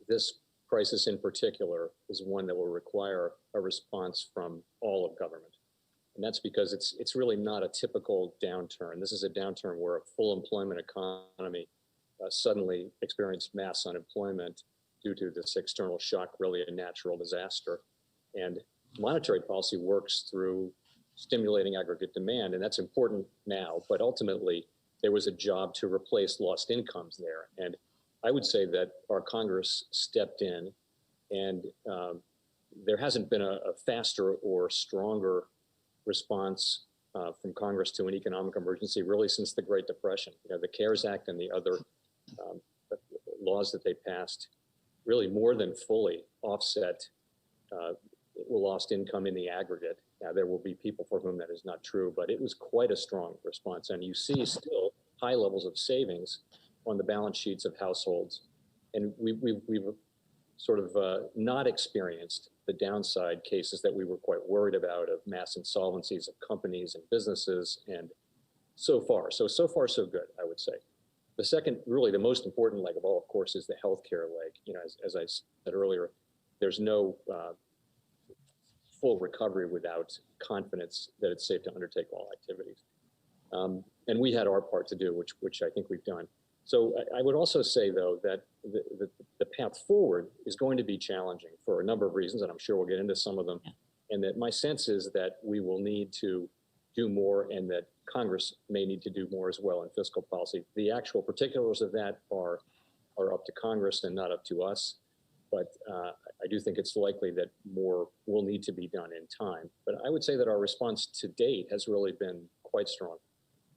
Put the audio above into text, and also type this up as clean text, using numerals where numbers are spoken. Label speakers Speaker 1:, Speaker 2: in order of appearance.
Speaker 1: this crisis in particular is one that will require a response from all of government. And that's because it's really not a typical downturn. This is a downturn where a full employment economy suddenly experienced mass unemployment due to this external shock, really a natural disaster. And monetary policy works through stimulating aggregate demand, and that's important now. But ultimately, there was a job to replace lost incomes there. And I would say that our Congress stepped in, and there hasn't been a faster or stronger response from Congress to an economic emergency really since the Great Depression. The CARES Act and the other laws that they passed really more than fully offset lost income in the aggregate. Now, there will be people for whom that is not true, but it was quite a strong response. And you see still high levels of savings on the balance sheets of households. And we've sort of not experienced the downside cases that we were quite worried about of mass insolvencies of companies and businesses. And so far so good, I would say. The second, really the most important leg of all, of course, is the healthcare leg. As I said earlier, there's no full recovery without confidence that it's safe to undertake all activities. And we had our part to do, which I think we've done. So I would also say, though, that the path forward is going to be challenging for a number of reasons, and I'm sure we'll get into some of them. Yeah. And that my sense is that we will need to do more, and that Congress may need to do more as well in fiscal policy. The actual particulars of that are up to Congress and not up to us. But I do think it's likely that more will need to be done in time. But I would say that our response to date has really been quite strong.